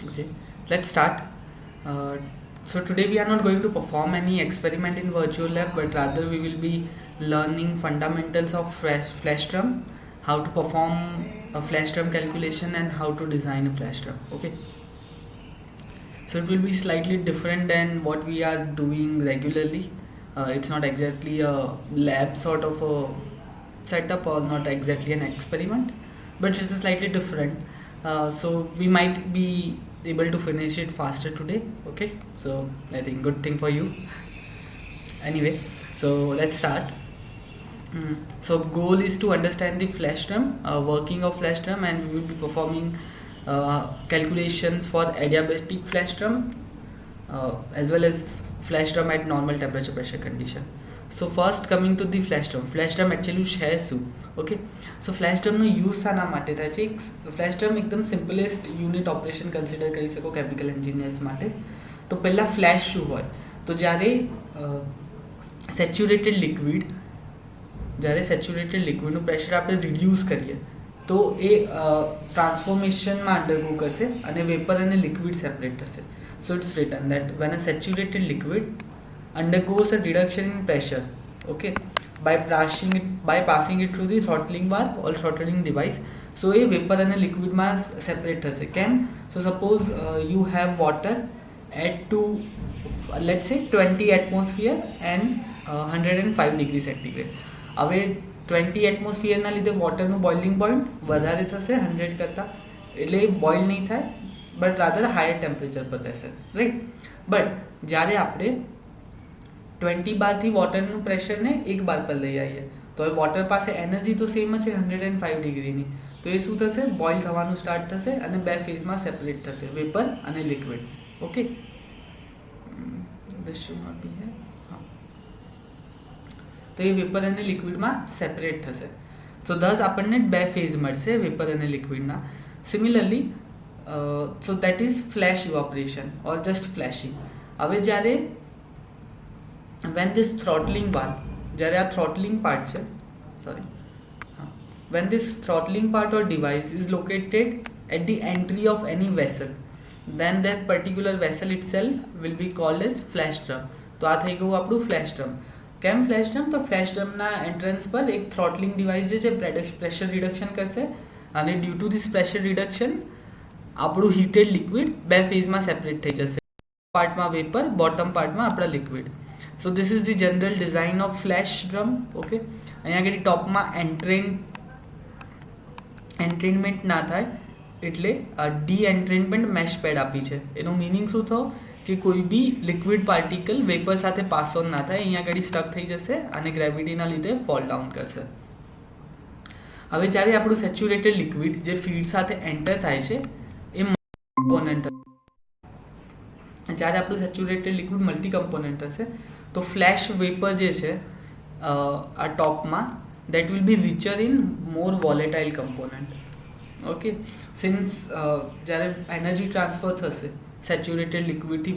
Okay, let's start. Uh, so today we are not going to perform any experiment in virtual lab, but rather we will be learning fundamentals of flash drum, how to perform a flash drum calculation and how to design a flash drum. Okay, so it will be slightly different than what we are doing regularly. It's not exactly a lab sort of a setup or not exactly an experiment, but it's slightly different. So we might be able to finish it faster today. Okay, so I think good thing for you. Anyway, so let's start. So goal is to understand the flash drum, working of flash drum, and we will be performing calculations for adiabatic flash drum as well as flash drum at normal temperature pressure condition. So first coming to the flash drum actually છે શું? Okay, સો flash ડ્રમનો use શાના માટે થાય છે? એક flash drum એકદમ simplest unit operation consider કરી શકો કેમિકલ એન્જિનિયર્સ માટે. તો પહેલાં ફ્લેશ શું હોય? તો જ્યારે સેચ્યુરેટેડ લિક્વિડનું પ્રેશર આપણે રિડ્યુસ કરીએ તો એ ટ્રાન્સફોર્મેશનમાં અંડરગો કરશે અને વેપર અને લિક્વિડ સેપરેટ થશે. So it's written that when a saturated liquid undergoes a reduction in pressure, okay, by passing it through the throttling bar or throttling device, so a vapor and a liquid mass separate થશે. કેમ? So suppose you have water at let's say 20 atmosphere and 105 degree centigrade. હવે 20 એટમોસ્ફિયરના લીધે વોટરનું boiling point વધારે થશે 100 કરતાં, એટલે boil નહીં થાય બટ રાધર હાયર ટેમ્પરેચર પર રહેશે, રાઈટ. બટ જ્યારે આપણે 20 બારથી વોટરનું પ્રેશરને 1 બાર પર લઈ આવીએ તો હવે વોટર પાસે એનર્જી તો સેમ જ છે 105 ડિગ્રીની, તો એ શું થશે? બોઇલ થવાનું સ્ટાર્ટ થશે અને બે ફેઝમાં સેપરેટ થશે, વેપર અને liquid. Okay, this should not be here. તો એ વેપર અને લિક્વિડમાં સેપરેટ થશે. સો ધસ આપણને બે ફેઝ મળશે વેપર અને લિક્વિડના. Similarly so that is flash evaporation or just flashing. હવે જ્યારે when this throttling bar, જ્યારે આ throttling part છે, when this throttling part or device is located at the entry of any vessel, then that particular vessel itself will be called as flash drum. તો આ થઈ ગયું આપણું flash drum. કેમ flash drum? તો flash ડ્રમના entrance પર એક થ્રોટલિંગ device જે છે પ્રેશર રિડક્શન કરશે અને due to this pressure reduction આપણું હીટેડ લિક્વિડ બે ફેઝમાં સેપરેટ થઈ જશે, પાર્ટમાં વેપર, બોટમ પાર્ટમાં આપણા liquid. So this is the general design of flash drum. Okay, અહીંયા આગળ ટોપમાં એન્ટ્રેનમેન્ટ ના થાય એટલે ડી એન્ટ્રેનમેન્ટ મેશ પેડ આપી છે. એનું મિનિંગ શું થયો કે કોઈ બી લિક્વિડ પાર્ટિકલ વેપર સાથે પાસ ઓન ના થાય, અહીંયા આગળ સ્ટક થઈ જશે અને ગ્રેવિટીના લીધે ફોલ ડાઉન કરશે. હવે જ્યારે આપણું સેચ્યુરેટેડ લિક્વિડ જે ફીડ સાથે એન્ટર થાય છે એ કમ્પોનન્ટ, જ્યારે આપણું સેચ્યુરેટેડ લિક્વિડ મલ્ટી કમ્પોનન્ટ હશે તો ફ્લેશ વેપર જે છે આ ટોપમાં that will be richer in more volatile component. Okay, since જ્યારે એનર્જી ટ્રાન્સફર થશે સેચ્યુરેટેડ લિક્વિડથી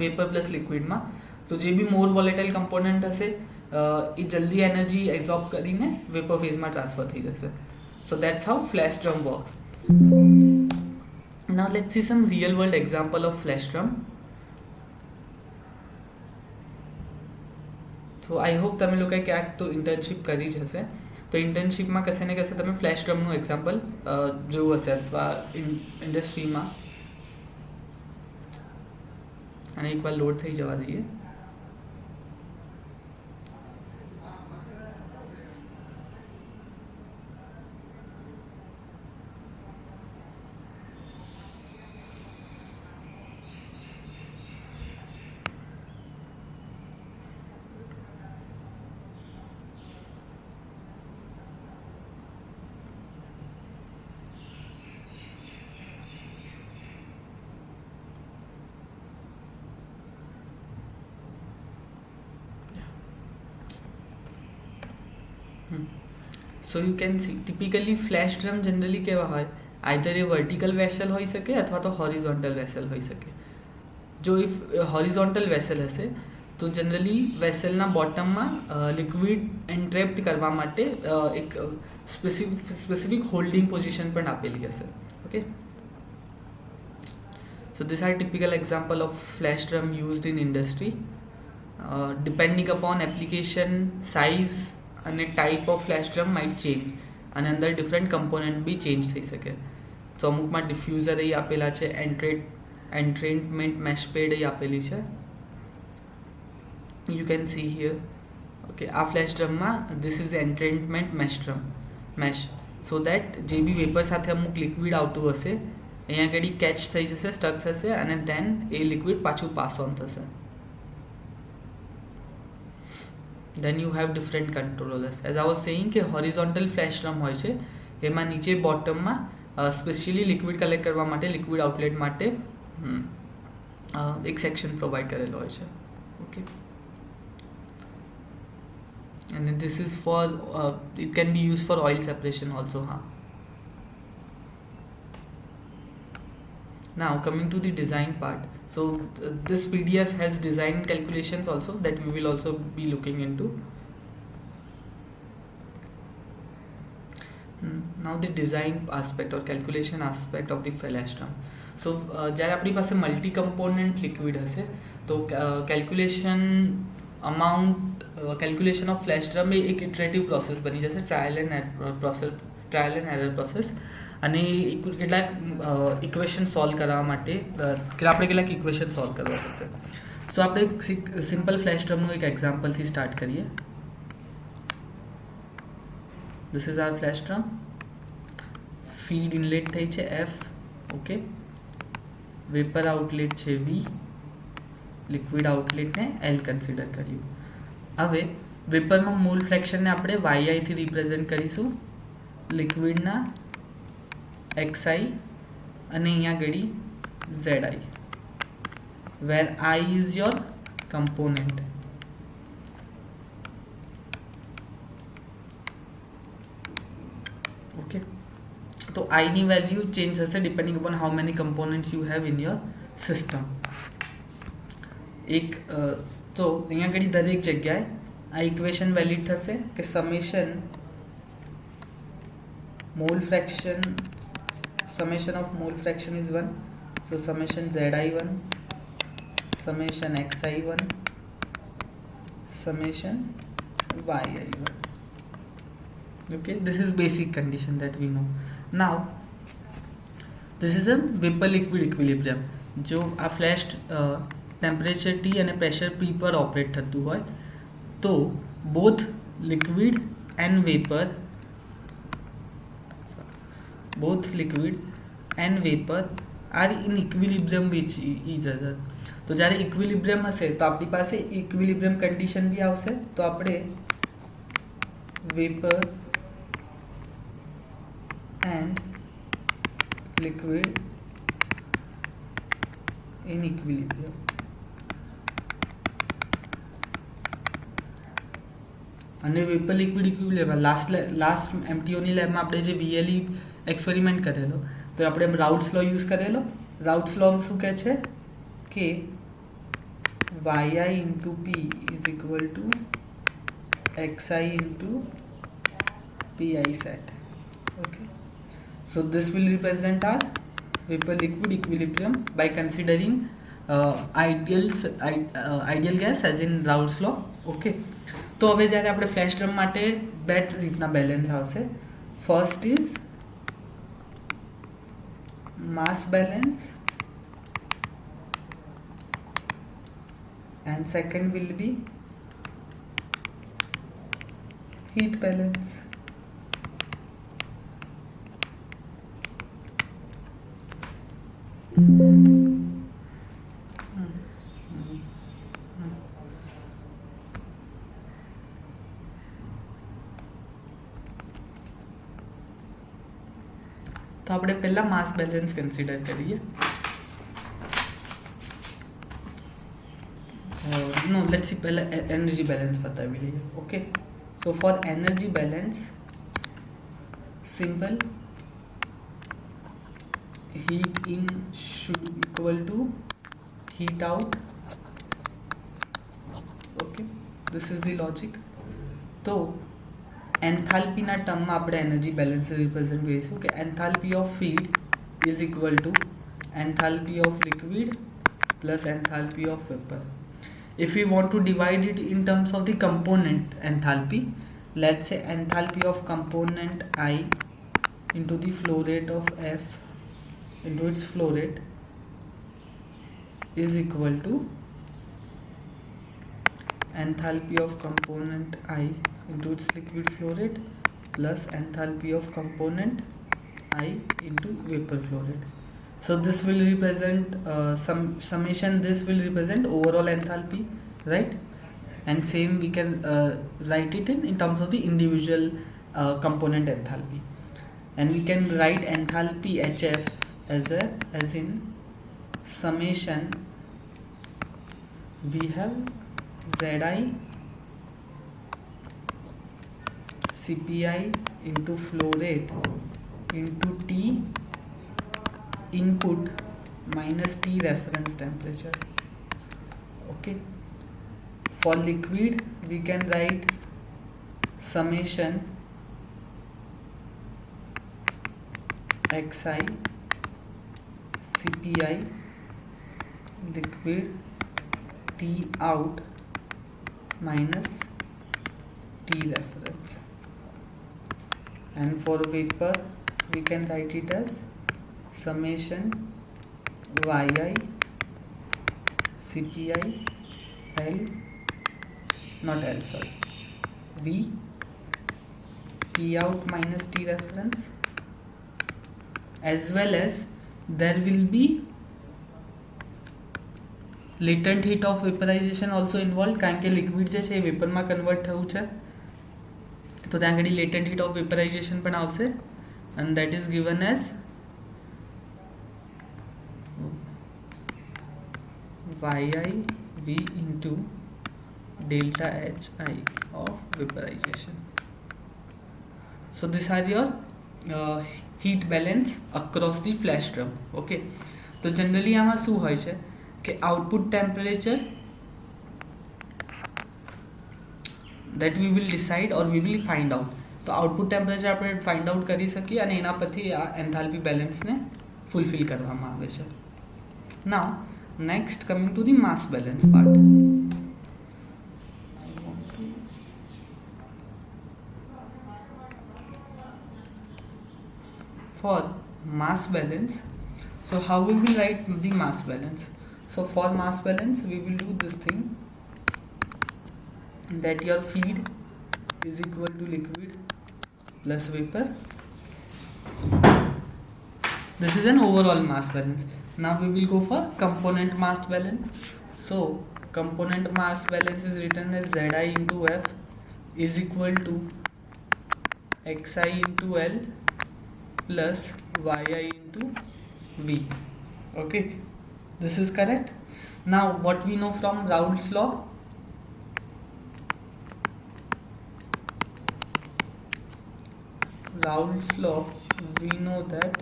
વેપર પ્લસ લિક્વિડમાં, તો જે બી મોર વોલેટાઇલ કમ્પોનન્ટ હશે એ જલ્દી એનર્જી એબ્ઝોર્બ કરીને વેપર ફેઝમાં ટ્રાન્સફર થઈ જશે. So that's how flash drum works. Now let's see some real world example of flash drum. So I hope તમે લોકોએ ક્યાંક તો ઇન્ટર્નશિપ કરી જ હશે, તો ઇન્ટર્નશિપમાં કશે ને કશે તમે ફ્લેશ ડ્રમનું એક્ઝામ્પલ જોયું હશે અથવા ઇન્ડસ્ટ્રીમાં. અને એકવાર લોડ થઈ જવા દઈએ. સો you can see typically flash drum generally કેવા હોય? આઈધર એ વર્ટિકલ વેસલ હોઈ શકે અથવા તો હોરિઝોન્ટલ વેસલ હોઈ શકે. જો ઇફ હોરિઝોન્ટલ વેસલ હશે તો જનરલી વેસલના બોટમમાં લિક્વિડ એન્ટ્રેપ્ટ કરવા માટે એક સ્પેસિફિક હોલ્ડિંગ પોઝિશન પણ આપેલી હશે. Okay, So these are typical example of flash drum used in industry. Depending upon application size અને type of flash drum might change અને અંદર different component બી change થઈ શકે. તો અમુકમાં ડિફ્યુઝર અહીં આપેલા છે, એન્ટ્રેન્ટમેન્ટ મેશ પેડ અહીં આપેલી છે, you can see here. Okay, આ flash ડ્રમમાં this is the entrainment mesh, so that જે બી વેપર સાથે અમુક લિક્વિડ આવતું હશે અહીંયા આગળ કેચ થઈ જશે, સ્ટક થશે અને then એ લિક્વિડ પાછું પાસ ઓન થશે. Then you have different controllers. As I was saying કે horizontal flash drum હોય છે, એમાં નીચે બોટમમાં સ્પેશિયલી લિક્વિડ કલેક્ટ કરવા માટે, લિક્વિડ આઉટલેટ માટે એક સેક્શન પ્રોવાઈડ કરેલો હોય છે. Okay, and this is for it can be used for oil separation also. Now coming to the design part, so this PDF has design calculations also that we will also be looking into. Now the design aspect or calculation aspect of the flash drum. So જ્યારે આપણી પાસે multi component liquid હશે તો calculation of flash drum એ એક iterative process બની જશે, trial and error process. અને કેટલાક ઇક્વેશન સોલ્વ કરવા માટે આપણે કેટલાક ઇક્વેશન સોલ્વ કરવા પડશે. સો આપણે સિમ્પલ ફ્લેશ ડ્રમનું એક એક્ઝામ્પલથી સ્ટાર્ટ કરીએ. This is our flash drum. Feed inlet થઈ છે F, ઓકે, વેપર આઉટલેટ છે V, લિક્વિડ આઉટલેટને L કન્સિડર કર્યું. હવે વેપરમાં મોલ ફ્રેક્શનને આપણે YI થી રિપ્રેઝેન્ટ કરીશું, લિક્વિડના XI અને અહીંયા આગળ ZI, where I is your component. Okay, તો I ની વેલ્યુ ચેન્જ થશે depending upon how many components you have in your system. એક તો અહીંયા આગળ દરેક જગ્યાએ આ ઇક્વેશન વેલિડ થશે કે summation of mole fraction is 1, so summation ZI1, summation XI1, summation YI1. Okay, this is basic condition that we know. Now this is a vapor liquid equilibrium. जो आ फ्लैश टेम्परेचर T અને pressure P પર operate થતું હોય તો both liquid and vapor are in equilibrium with each other. તો જ્યારે equilibrium હશે તો આપણી પાસે ઇક્વિલિબ્રિયમ કન્ડિશન બી આવશે. તો આપણે vapour and liquid in equilibrium. અને વેપર લિક્વિડ ઇક્વિલિબ્રિયમ લાસ્ટ MTOની લેબમાં આપણે જે VLE એક્સપેરિમેન્ટ કરેલો તો આપણે રાઉટ્સ લો યુઝ કરેલો. રાઉટ્સ લો શું કહે છે કે YI into P is equal to XI into PI set. Okay, so this will represent our vapor liquid equilibrium by considering ideal gas as in Raoult's law. Okay, તો હવે જ્યારે આપણે ફ્લેશ ડ્રમ માટે બે રીતના બેલેન્સ આવશે. First is mass balance and second will be heat balance. તો આપણે પહેલા માસ બેલેન્સ કન્સિડર કરીએ. નો લેટ્સ સી પહેલા એનર્જી બેલેન્સ બતાવી લઈએ. Okay, so for energy balance simple heat in should equal to heat out. Okay, this is the logic. તો એન્થાલ્પીના ટર્મમાં આપણે એનર્જી બેલેન્સ રિપ્રેઝન્ટ કરીશું કે enthalpy of feed is equal to enthalpy of liquid plus enthalpy of vapor. If we want to divide it in terms of the component enthalpy, let's say enthalpy of component I into the flow rate of F into its flow rate is equal to enthalpy of component I into its liquid flow rate plus enthalpy of component I into vapor flow rate. So this will represent summation, this will represent overall enthalpy, right? And same we can write it in terms of the individual component enthalpy, and we can write enthalpy HF as in summation. We have Zi Cpi into flow rate into T input minus T reference temperature. Okay, for liquid we can write summation Xi Cpi liquid T out minus T reference, and for vapor we can write it as summation Yi Cpi L, not L, sorry, V T out minus T reference, as well as there will be latent heat of vaporization also involved, કારણ કે liquid જે છે એ વેપરમાં convert થવું છે તો ત્યાં આગળ latent heat of vaporization પણ આવશે, and that is given as Yi V into delta Hi of vaporization. So these are your heat balance across the flash drum. Okay, તો generally આમાં શું હોય છે કે output temperature that we will decide or we will find out. તો output temperature આપણે find out કરી શકીએ અને એના પરથી આ enthalpy balance ને fulfill કરવામાં આવે છે. Now next, coming to the mass balance part. For mass balance, so how we will write the mass balance? So for mass balance we will do this thing, that your feed is equal to liquid plus vapor. This is an overall mass balance. Now we will go for component mass balance. So component mass balance is written as Zi into F is equal to Xi into L plus Yi into V. Okay, this is correct. Now what we know from Raoult's law? Raoult's law, we know that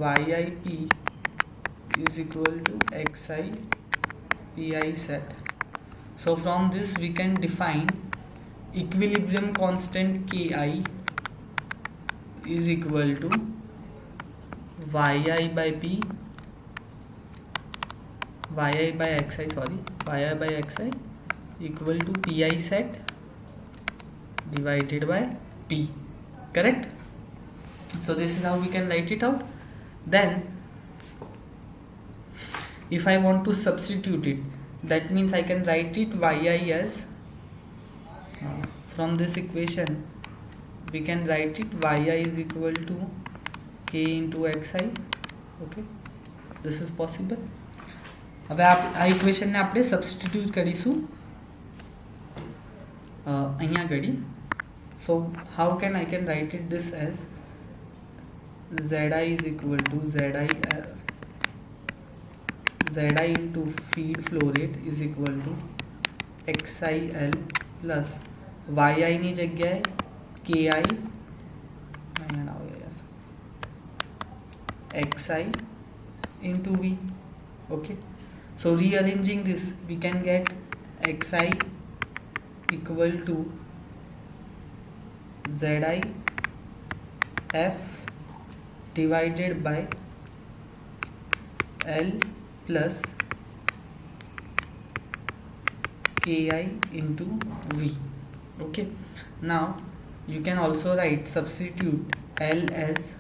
Yip is equal to Xi Pi set. So from this we can define equilibrium constant Ki is equal to Yi by P, Yi by Xi, sorry, Yi by Xi equal to Pi set divided by P. Correct? So this is how we can write it out. Then if I want to substitute it, that means I can write it Yi as from this equation we can write it Yi is equal to K into Xi. Okay, this is possible. હવે આ ઇક્વેશનને આપણે substitute કરીશું અહીંયા ઘડી. So how can I can write it this as Zi is equal to Zi into feed flow rate is equal to XIL plus Yi ની જગ્યાએ Ki Xi into V. Okay, so rearranging this we can get Xi equal to Zi F divided by L plus Ki into V. Okay, now you can also write, substitute L as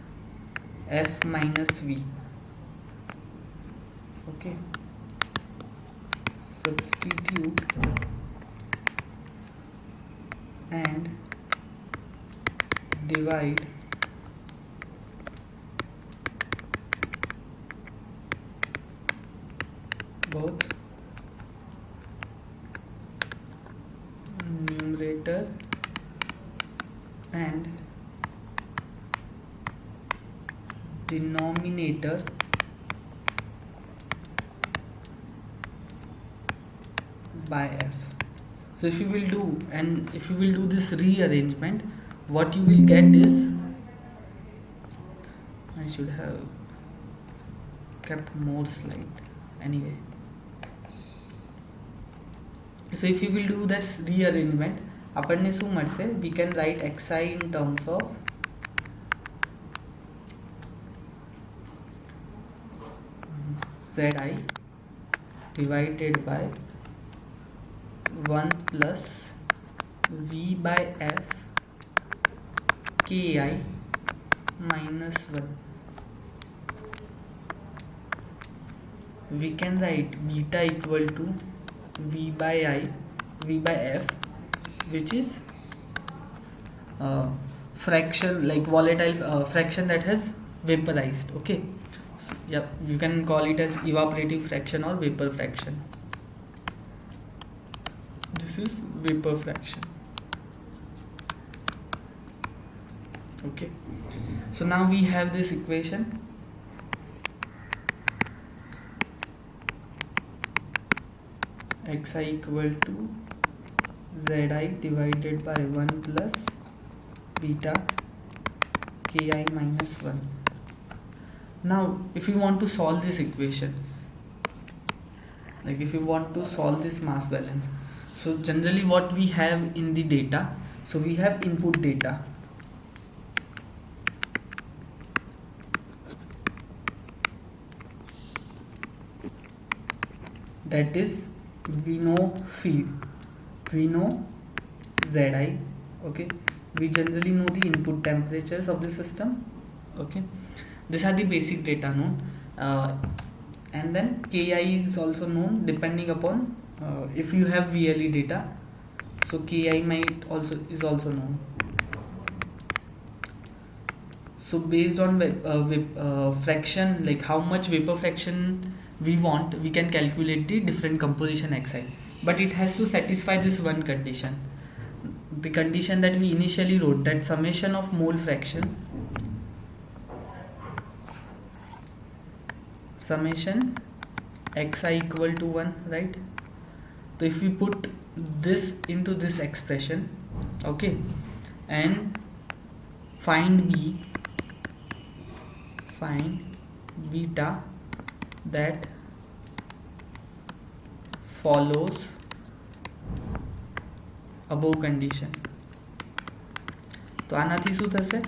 F minus V. Okay, substitute and divide both numerator and denominator by F. So if you will do this rearrangement, what you will get is, I should have kept more slide anyway. So if you will do that rearrangement, આપણને શું મળશે? We can write xi in terms of zi divided by 1 plus v by f ki minus 1. We can write beta equal to v by f, which is fraction, like volatile fraction that has vaporized. Okay, so, yeah, you can call it as evaporative fraction or vapor fraction. This is vapor fraction. Okay, so now we have this equation. Xi equal to zi divided by 1 plus beta ki minus 1. Now if you want to solve this equation, like if you want to solve this mass balance, so generally what we have in the data, so we have input data, that is, we know feed, we know zi. Okay, we generally know the input temperatures of the system. Okay, these are the basic data known, and then ki is also known depending upon if you have VLE data, so ki is also known. So based on fraction, like how much vapor fraction we want, we can calculate the different composition xi, but it has to satisfy this one condition, the condition that we initially wrote, that summation of mole fraction, summation xi equal to 1, right? So if we put this into this expression, okay, and find beta that follows above condition, તો આનાથી શું થશે?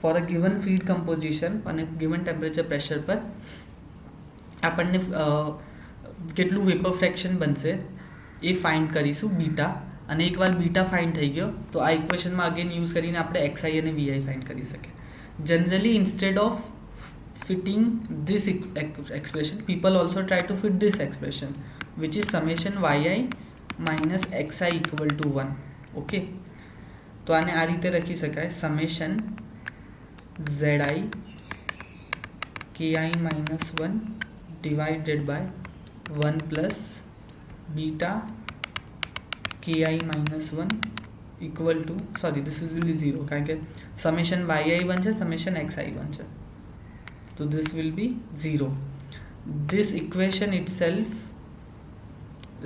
For a given feed composition અને given temperature pressure પર આપણને કેટલું vapour fraction બનશે એ find કરીશું બીટા, અને એકવાર બીટા ફાઇન્ડ થઈ ગયો તો આ ઇક્વેશનમાં અગેન યુઝ કરીને આપણે xi અને vi ફાઇન્ડ કરી શકીએ. Generally instead of fitting this expression, people also try to fit this expression, which is summation yi minus xi equal to 1. Okay, તો આને આ રીતે લખી શકાય, summation zi ki minus 1 divided by 1 plus beta ki minus 1 equal to, sorry, this will be 0 કારણ કે summation yi બનશે, summation xi બનશે, so this will be 0. This equation itself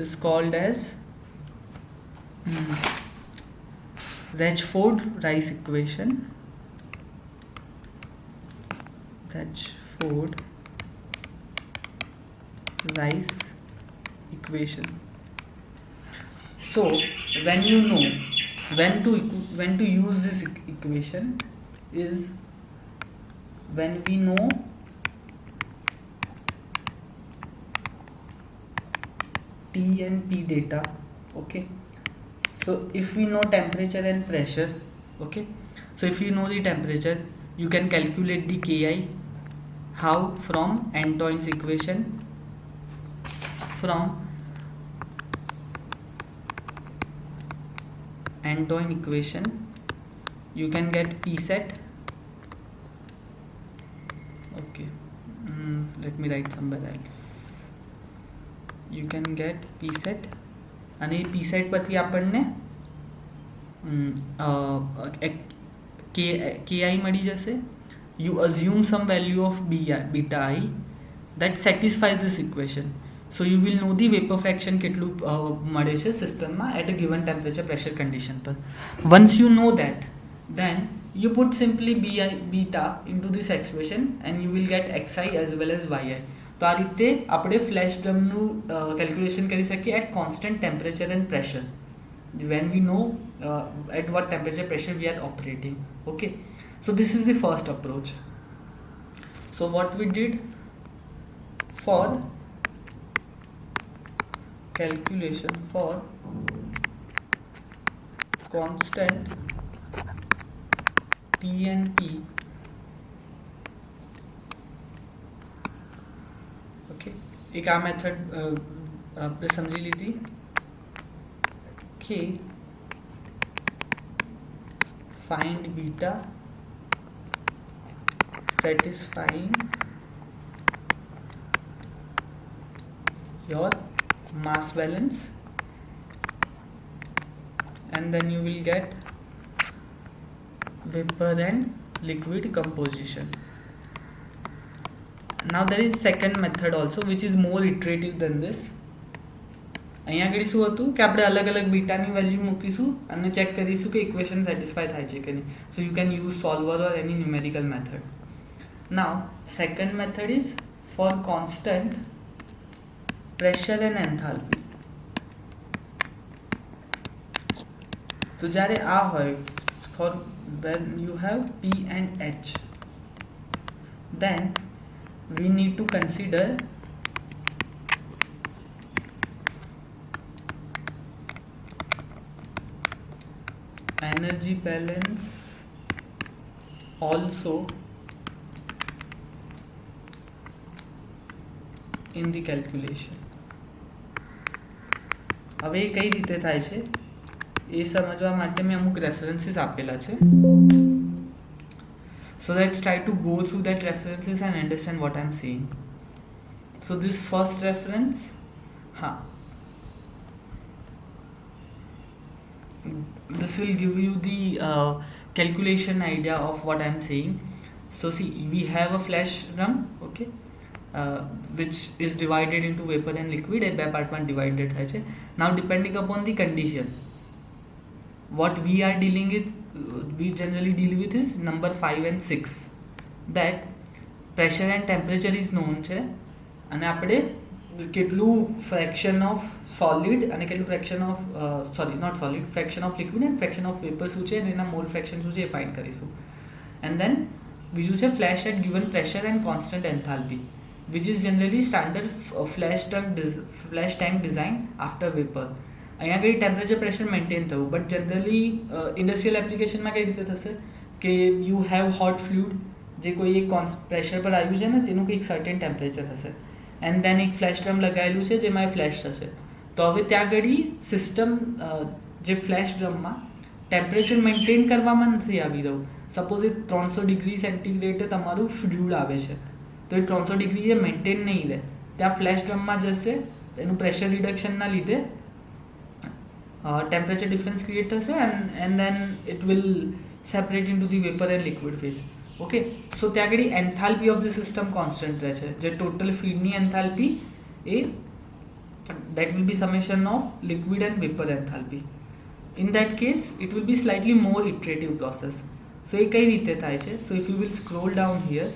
is called as Rachford-Rice equation. Rachford-Rice equation. So when you know when to use this equation is when we know T and P data. Okay, so if we know temperature and pressure, okay, so if you know the temperature, you can calculate the Ki. How? From Antoine's equation. From Antoine equation you can get P set. Okay, let me write somewhere else. You can get P set, અને P set પરથી આપણને ki મળી જશે. You assume some value of beta I that satisfies this equation. So you will know the vapor fraction કેટલું મળે છે સિસ્ટમમાં at a given temperature pressure condition પર. Once you know that, then you put simply beta into this expression and you will get xi as well as yi. તો આ રીતે આપણે flash ડ્રમનું calculation કરી શકીએ at constant temperature and pressure when we know at what temperature pressure we are operating. Okay, so this is the first approach. So what we did for calculation for constant T and P, okay, एक आ method आपने समझी ली थी कि find beta satisfying your mass balance, and then you will get vapor and liquid composition. Now there is second method also which is more iterative than this. અહીંયા આગળ શું હતું કે આપણે અલગ અલગ બીટાની વેલ્યુ મૂકીશું અને ચેક કરીશું કે ઇક્વેશન સેટિસ્ફાય થાય છે કે નહીં. સો you can use solver or any numerical method. Now second method is four constant pressure and enthalpy. તો જ્યારે આ હોય for when you have P and H, then we need to consider energy balance also in the calculation. હવે એ કઈ રીતે થાય છે એ સમજવા માટે મેં અમુક રેફરન્સીસ આપેલા છે. So let's try to go through that references and understand what I'm saying. So this first reference, this will give you the calculation idea of what I'm saying. So see, we have a flash drum, okay, which is divided into vapor and liquid at by part 1 divided થાય છે. Now depending upon the condition, what we are dealing with, we generally deal with is number 5 and 6, that pressure and temperature is known છે અને આપણે કેટલું fraction of solid અને કેટલું fraction of fraction of liquid and fraction of vapor શું છે અને એના mole fraction શું છે એ find કરીશું. And then બીજું છે flash at given pressure and constant enthalpy, which is generally standard flash tank design after vapor. અહીંયા આગળ ટેમ્પરેચર પ્રેશર મેન્ટેન થયું, બટ જનરલી ઇન્ડસ્ટ્રીયલ એપ્લિકેશનમાં કઈ રીતે થશે કે યુ હેવ હોટ ફ્લુઇડ જે કોઈ એક પ્રેશર પર આવ્યું છે ને તેનું કંઈક સર્ટેન ટેમ્પરેચર હશે, એન્ડ દેન એક ફ્લેશ ડ્રમ લગાવેલું છે જેમાં એ ફ્લેશ થશે. તો હવે ત્યાં આગળ સિસ્ટમ જે ફ્લેશ ડ્રમમાં ટેમ્પરેચર મેન્ટેન કરવામાં નથી આવી રહ્યું. સપોઝ એ 300 ડિગ્રી સેન્ટીગ્રેડે તમારું ફ્લુઇડ આવે છે, તો એ 300 ડિગ્રી એ મેન્ટેન નહીં રહે, ત્યાં ફ્લેશ ડ્રમમાં જશે, એનું પ્રેશર રિડક્શનના લીધે temperature difference create થશે and then it will separate into the vapor and liquid phase. Okay, so ત્યાં આગળ enthalpy of the system constant રહે છે, જે total feedની enthalpy A that will be summation of liquid and vapor enthalpy. In that case it will be slightly more iterative process. So એ કઈ રીતે થાય છે? So if you will scroll down here,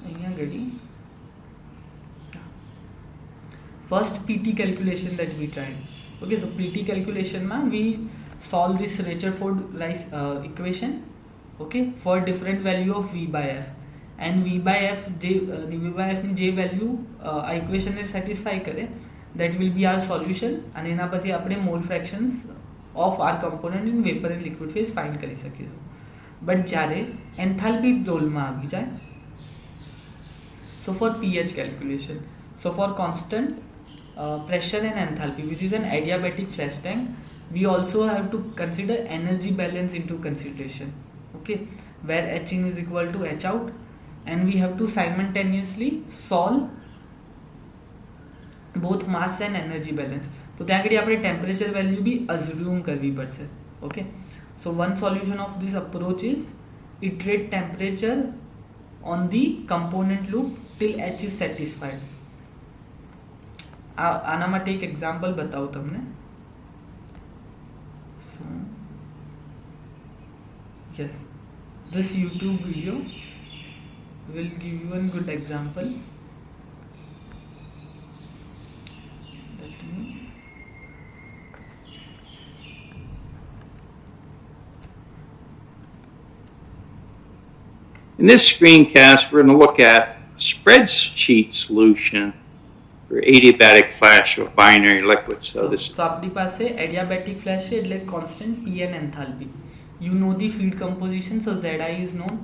અહીંયા આગળ first PT calculation that we tried. Okay, so PT calculation માં we solve this Rutherford Rice equation, okay, for different value of V by F, and V by F ની જે value આ ઇક્વેશનને satisfy કરે that will be our solution, અને એના પરથી આપણે mole fractions of our component in vapour and liquid phase find કરી શકીશું. બટ જ્યારે એન્થાલ્પી રોલમાં આવી જાય, so for pH calculation, so for constant pressure and enthalpy, which is an adiabatic flash tank, we also have to consider energy balance into consideration, okay, where H in is equal to H out, and we have to simultaneously solve both mass and energy balance. તો ત્યાં આગળ આપણે temperature value બી assume કરવી પડશે. Okay, so one solution of this approach is iterate temperature on the component loop till H is satisfied. આના માટે એક example બતાવું તમને. So yes, this YouTube video will give you a good example. Let me In this screencast, we're going to look at a spreadsheet solution for adiabatic flash of binary liquids. So આપણી પાસે adiabatic flash છે એટલે constant P and enthalpy. You know the feed composition, so Zi is known,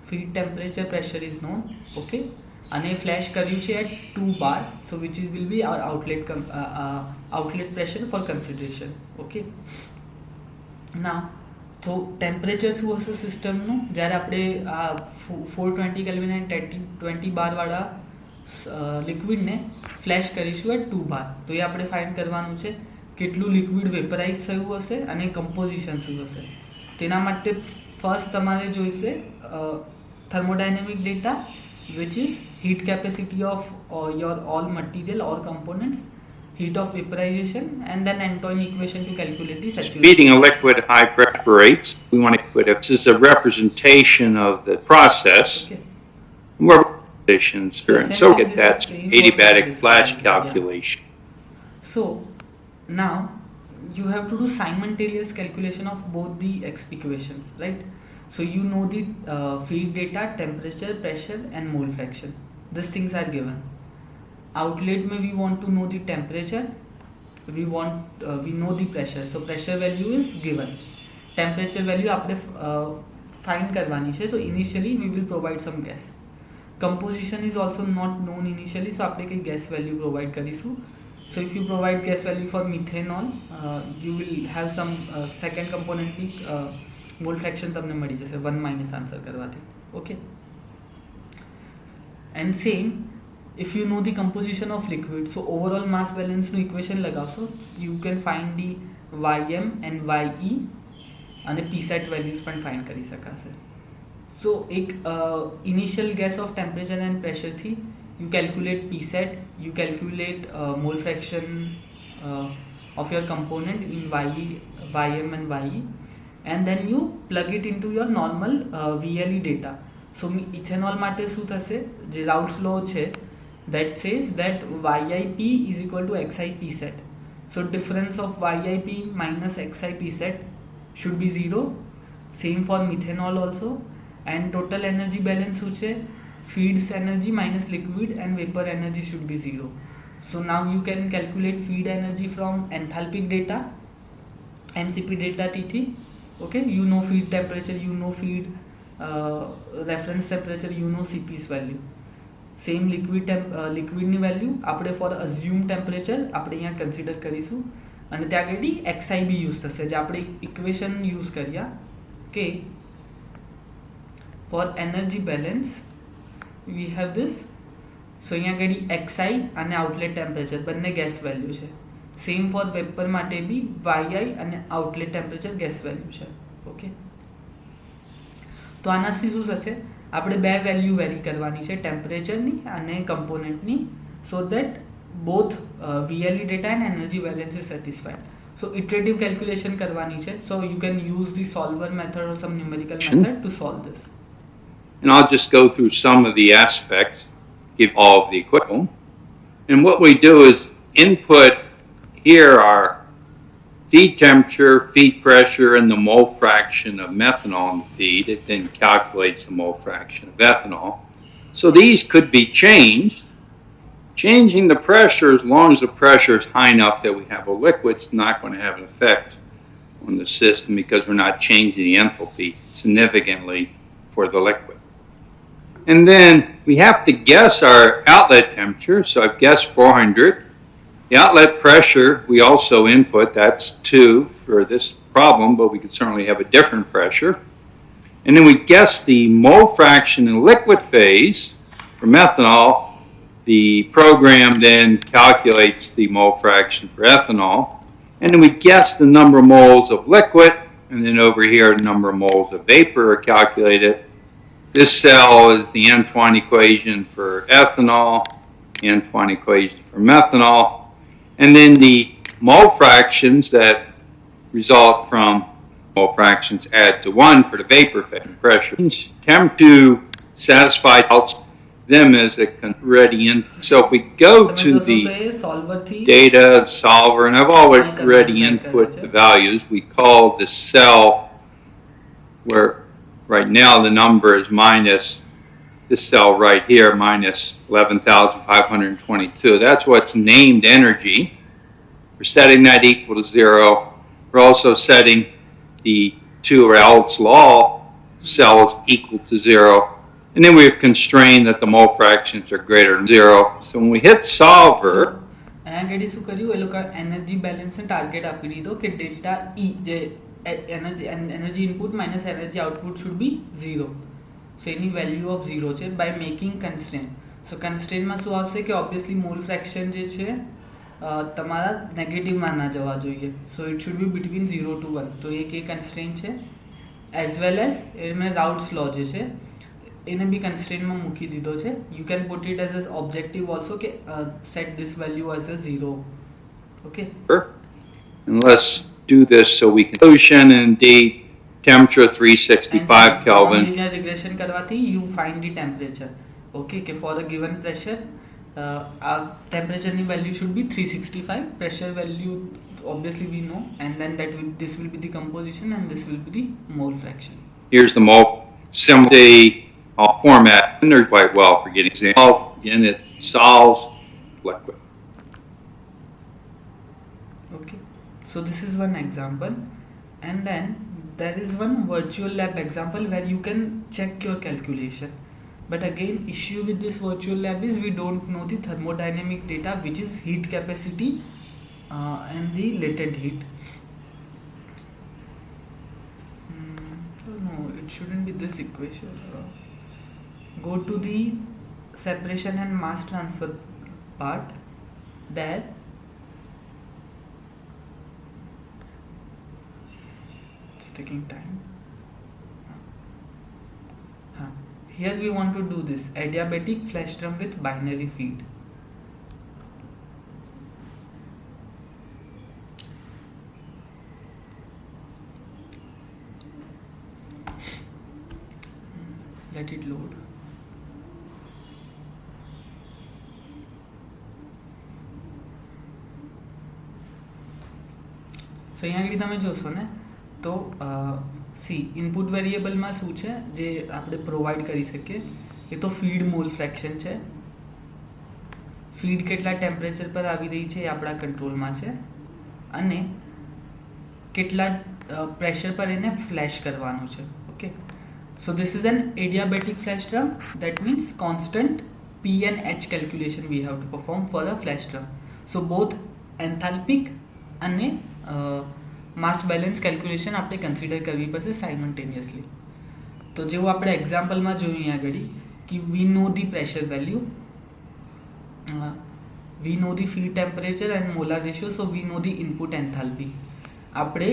feed temperature, pressure is known. Okay, અને flash કર્યું છે at 2 bar, so which is will be our outlet pressure for consideration. Okay, now તો temperature શું હશે સિસ્ટમનું જ્યારે આપણે આ 420 કેલ્વિન એન્ડ 20 બારવાળા લિક્વિડને ફ્લેશ કરીશું એટ 2 બાર. તો એ આપણે ફાઇન્ડ કરવાનું છે કેટલું લિક્વિડ વેપરાઇઝ થયું હશે અને કમ્પોઝિશન શું હશે. તેના માટે ફર્સ્ટ તમારે જોઈશે thermodynamic data, which is heat capacity of your all material or components, heat of vaporization, and then Antoine equation to calculate the saturation. Feeding a liquid high pressure rates, we want to put this is a representation of the process. Okay. More conditions, so get that adiabatic flash calculation. So now you have to do simultaneous calculation of both the equations, right? So you know the feed data, temperature, pressure, and mole fraction. These things are given. Outlet में we want to know the temperature, we know the pressure, so pressure value is given, temperature value આપણે find કરવાની છે. So initially we will provide some guess. Composition is also not known initially, so આપણે કઈ guess value provide કરીશું. So if you provide guess value for methanol, you will have some second component ની mole fraction તમને મળી જશે 1 minus answer કરવાથી. Okay, and same if you know the composition of liquid, so overall mass balance નું equation લગાવશો, you can find the ym and ye અને psat values પણ find કરી શકાશે. So એક initial guess of temperature and pressure થી you calculate psat, you calculate mole fraction of your component in ym and ye, and then you plug it into your normal VLE data. So ethanol માટે શું થશે, જે રાઉલ્ટ્સ law છે that says that YIP is equal to XI PSat. So difference of YIP minus XI PSat should be 0. Same for methanol also. And total energy balance which is feeds energy minus liquid and vapor energy should be 0. So now you can calculate feed energy from enthalpic data, MCP delta T3. Okay, you know feed temperature, you know feed reference temperature, you know CP's value. Same લિક્વિડની value આપણે for assume temperature આપણે અહીંયા consider કરીશું, અને ત્યાં આગળ XI બી use થશે જે આપણે ઇક્વેશન યુઝ કર્યા કે for energy balance we have this. So અહીંયા આગળ XI અને આઉટલેટ ટેમ્પરેચર બંને ગેસ વેલ્યુ છે. સેમ ફોર વેપર માટે બી YI અને આઉટલેટ ટેમ્પરેચર ગેસ વેલ્યુ છે. ઓકે, તો આનાથી શું થશે, આપણે બે વેલ્યુ વેરી કરવાની છે ટેમ્પરેચરની અને કમ્પોનન્ટની, so that both VLE data and energy balance is satisfied. So iterative calculation કરવાની છે. So you can use the solver method or some numerical method to solve this. And I'll just go through some of the aspects, give all of the equipment. And what we do is input here are feed temperature, feed pressure, and the mole fraction of methanol in the feed. It then calculates the mole fraction of ethanol. So these could be changed. Changing the pressure, as long as the pressure is high enough that we have a liquid, it's not going to have an effect on the system because we're not changing the enthalpy significantly for the liquid. And then we have to guess our outlet temperature. So I've guessed 400. The outlet pressure we also input, that's 2 for this problem, but we could certainly have a different pressure. And then we guess the mole fraction in liquid phase for methanol. The program then calculates the mole fraction for ethanol. And then we guess the number of moles of liquid, and then over here the number of moles of vapor are calculated. This cell is the N20 equation for ethanol, the N20 equation for methanol, and then the mole fractions that result from mole fractions add to 1 for the vapor phase pressure. Attempt to satisfy them as a ready in. So if we go to the data solver, and I've already input the values, we call the cell where right now the number is minus this cell right here, minus 11,522. That's what's named energy. We're setting that equal to 0. We're also setting the 2 Raoult's law cells equal to 0. And then we have constrained that the mole fractions are greater than 0. So when we hit solver, અહીંયા ઘડી શું કર્યું એ લોકો energy બેલેન્સને target આપી દીધો કે delta E જે energy input minus energy output should be 0. So any value of 0 છે બાય મેકિંગ કન્સ્ટ્રેન્ટ. સો કન્સ્ટ્રેન્ટમાં શું આવશે કે ઓબ્વિયસલી મોલ ફ્રેક્શન જે છે તમારા નેગેટિવમાં ના જવા જોઈએ. So it should be between 0 to 1. તો એક એ કન્સ્ટ્રેન્ટ છે એઝ વેલ એઝ એમાં રાઉટ્સ લો જે છે એને બી કન્સ્ટ્રેન્ટમાં મૂકી દીધો છે. You can put it as a objective also કે set this value as a 0. Okay, and let's do this so we can solution and indeed temperature 365 Kelvin. Linear regression કરવાથી you find the temperature. Okay, કે for a given pressure our temperature ની value should be 365. Pressure value obviously we know, and then this will be the composition and this will be the mole fraction. Here's the mole similar format, and they're quite well for getting involved, and it solves liquid. Okay, so this is one example, and then there is one virtual lab example where you can check your calculation. But again, issue with this virtual lab is we don't know the thermodynamic data, which is heat capacity and the latent heat. No, it shouldn't be this equation. Go to the separation and mass transfer part. There it's taking time. Here we want to do this adiabatic flash drum with binary feed. Let it load. સો અહીંયા આગળ તમે જોશો ને તો C input વેરિયેબલમાં શું છે જે આપણે પ્રોવાઈડ કરી શકીએ એ તો ફીડ મોલ ફ્રેક્શન છે. ફીડ કેટલા ટેમ્પરેચર પર આવી રહી છે એ આપણા કંટ્રોલમાં છે અને કેટલા પ્રેશર પર એને ફ્લેશ કરવાનું છે. Okay, so this is an adiabatic flash drum. That means constant P and H calculation we have to perform for a flash drum. So both enthalpic અને માસ બેલેન્સ કેલ્ક્યુલેશન આપણે consider કરવી પડશે સાઇમલ્ટેનિયસલી. તો જેવું આપણે એક્ઝામ્પલમાં જોયું અહીંયા આગળ કે we know the pressure value, we know the feed temperature and molar ratio, so we know the input enthalpy. આપણે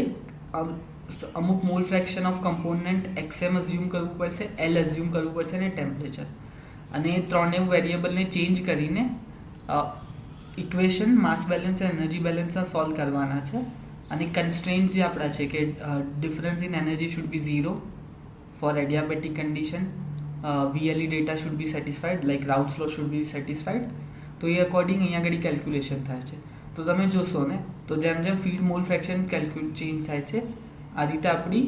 અમુક mole fraction of component XM assume કરવું પડશે, L અઝ્યુમ કરવું પડશે અને ટેમ્પરેચર, અને એ ત્રણેય વેરિયેબલને ચેન્જ કરીને ઇક્વેશન માસ બેલેન્સ અને એનર્જી બેલેન્સના સોલ્વ કરવાના છે. અને કન્સ્ટ્રેન્ટ્સ જે આપણા છે કે difference in energy should be 0 for adiabatic condition, VLE data should be satisfied, like Raoult's law should be satisfied. તો એ અકોર્ડિંગ અહીંયા આગળ કેલ્ક્યુલેશન થાય છે. તો તમે જોશો ને તો જેમ જેમ ફીડ મોલ ફ્રેક્શન ચેન્જ થાય છે આ રીતે આપણી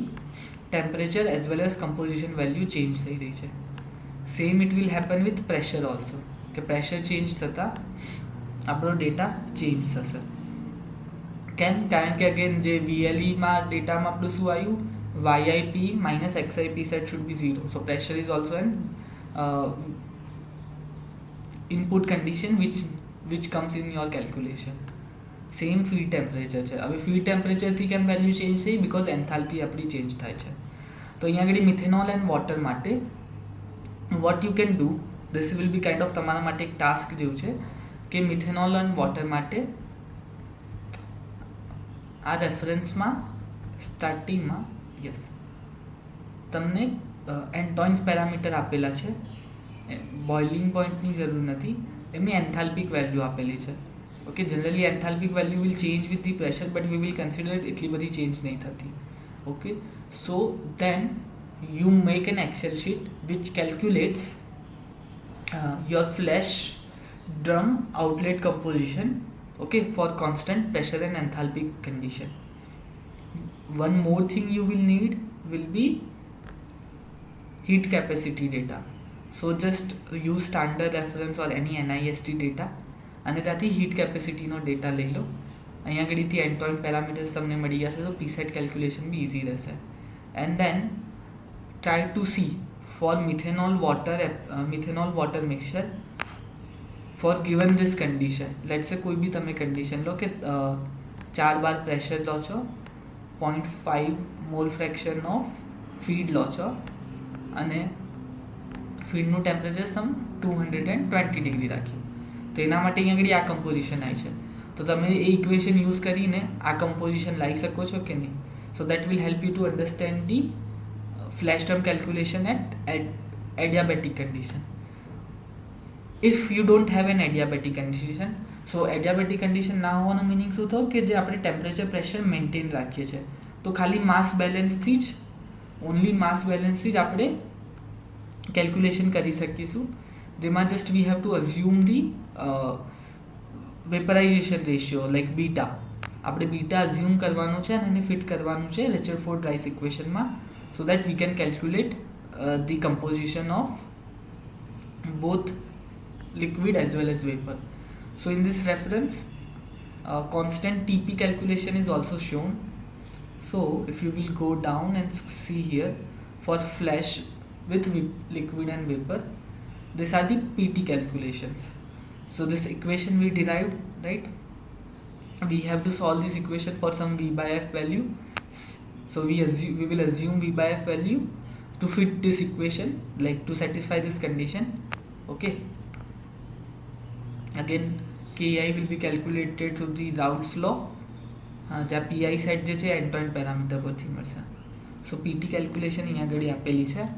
temperature as well as composition value change થઈ રહી છે. Same it will happen with pressure also, કે પ્રેશર ચેન્જ થતાં આપણો ડેટા ચેન્જ થશે. કેમ? કારણ કે અગેન જે VLEમાં ડેટામાં આપણું શું આવ્યું, YIP minus XIP set should be 0. So pressure is also an input condition which comes in your calculation. Same feed temperature છે. હવે ફીડ ટેમ્પરેચરથી કેમ વેલ્યુ ચેન્જ થઈ? બિકોઝ એન્થાલ્પી આપણી ચેન્જ થાય છે. તો અહીંયા આગળ મિથેનોલ એન્ડ વોટર માટે what you can do, this will be kind of તમારા માટે એક ટાસ્ક જેવું છે કે મિથેનોલ એન્ડ વોટર માટે આ રેફરન્સમાં સ્ટાર્ટિંગમાં તમને એન્ટોઇન્સ પેરામીટર આપેલા છે. બોઇલિંગ પોઈન્ટની જરૂર નથી, એમની એન્થાલ્પિક વેલ્યુ આપેલી છે. Okay, generally enthalpic value will change with the pressure, but we will consider એટલી બધી ચેન્જ નહીં થતી. Okay, so then you make an Excel sheet which calculates your flash drum outlet composition, okay, for constant pressure and enthalpy condition. One more thing you will need will be heat capacity data. So just use standard reference or any NIST data અને ત્યાંથી heat કેપેસિટીનો data લઈ લો. અહીંયા આગળથી એન્ટોઇન parameters તમને મળી ગયા છે તો પીસેટ કેલ્ક્યુલેશન બી ઇઝી રહેશે. And then try to see for methanol water mixture for given this condition. Let's say कोई भी તમે condition લો કે 4 બાર પ્રેશર લો છો, 0.5 મોલ ફ્રેક્શન ઓફ ફીડ લો છો અને ફીડનું ટેમ્પરેચર સમ 220 ડિગ્રી રાખ્યું. તો એના માટે અહીંયા આગળ આ કમ્પોઝિશન આવી છે. તો તમે એ ઇક્વેશન યુઝ કરીને આ કમ્પોઝિશન લાવી શકો છો કે નહીં? So that will help you to understand the flash term calculation at adiabatic condition. If you don't have an adiabatic condition, so adiabatic condition ના હોવાનો મીનિંગ શું થયો કે જે આપણે ટેમ્પરેચર પ્રેશર મેન્ટેન રાખીએ છીએ તો ખાલી માસ બેલેન્સથી જ ઓનલી માસ બેલેન્સથી જ આપણે કેલ્ક્યુલેશન કરી શકીશું, જેમાં just we have to assume the vaporization ratio like beta. આપણે બીટા અઝ્યુમ કરવાનું છે અને એને ફિટ કરવાનું છે રેચરફોર્ડ રાઇસ ઇક્વેશનમાં, so that we can calculate the composition of both liquid as well as vapor. So in this reference constant TP calculation is also shown. So if you will go down and see here for flash with liquid and vapor, these are the PT calculations. So this equation we derived, right? We have to solve this equation for some V by F value. So we will assume V by F value to fit this equation, like to satisfy this condition. Okay. Again, Ki will be calculated through the Raoult's law. જ્યાં PI set જે છે એન્ટોઇન parameter પરથી મળશે. સો PT calculation અહીંયા આગળ આપેલી છે.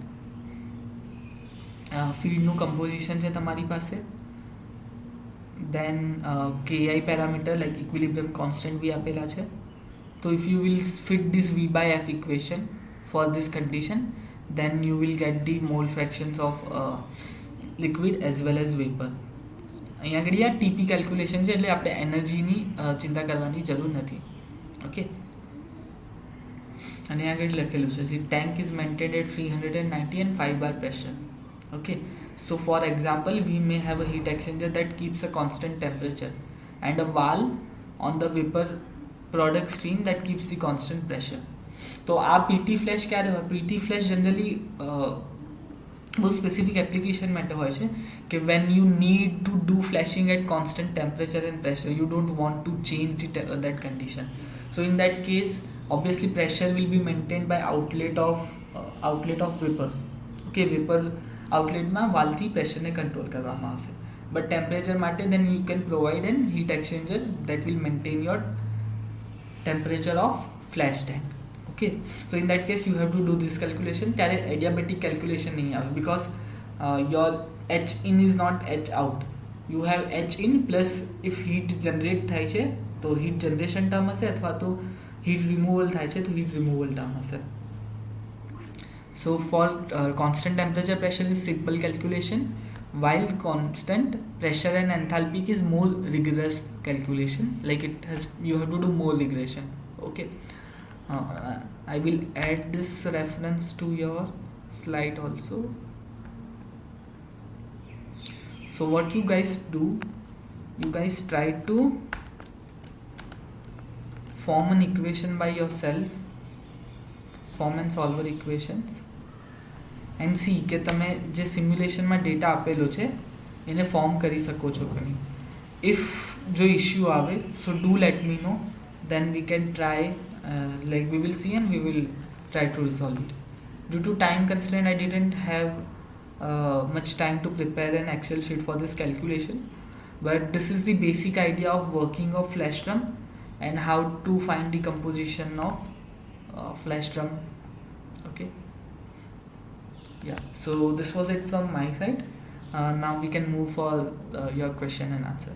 ફીડનું composition છે તમારી પાસે. Then KI parameter like equilibrium constant બી આપેલા છે. So if you will fit this V by F equation for this condition, then you will get the mole fractions of liquid as well as vapor. અહીંયા આગળ આ TP calculation છે એટલે આપણે એનર્જીની ચિંતા કરવાની જરૂર નથી. ઓકે, અને આગળ લખેલું છે the tank is maintained at 390 and 5 bar pressure. Okay, so for example we may have a heat exchanger that keeps a constant temperature and a valve on the vapor product stream that keeps the constant pressure. तो આ PT flash ક્યારે હોય? PT flash generally બહુ specific application માટે હોય છે કે when you need to do flashing at constant temperature and pressure, you don't want to change that condition. So in that case obviously pressure will be maintained by outlet of vapor. Okay, vapor outletમાં વાલ્વથી પ્રેશરને control કરવામાં આવશે. But temperature માટે then you can provide an heat exchanger that will maintain your temperature of flash tank. Okay, so in that case you have to do this calculation. ત્યારે adiabatic calculation નહીં આવે because your H in is not H out. You have H in plus if heat generate થાય છે તો heat generation term હશે, અથવા તો heat removal થાય છે તો heat removal term હશે. So for constant temperature pressure is simple calculation. while constant pressure and enthalpy is more rigorous calculation, like it has, you have to do more regression. Okay. I will add this reference to your slide also. So what you guys do, you guys try to form an equation by yourself, form and solver equations, and see કે તમે જે સિમ્યુલેશનમાં data આપેલો છે એને form કરી શકો છો કે નહીં. ઇફ જો ઇશ્યુ આવે so do let me know, then we can try, like we will see and we will try to resolve it. Due to time constraint, I didn't have much time to prepare an Excel sheet for this calculation, but this is the basic idea of working of flash drum and how to find the composition of flash drum. Okay. Yeah, so this was it from my side. Now we can move for your question and answer.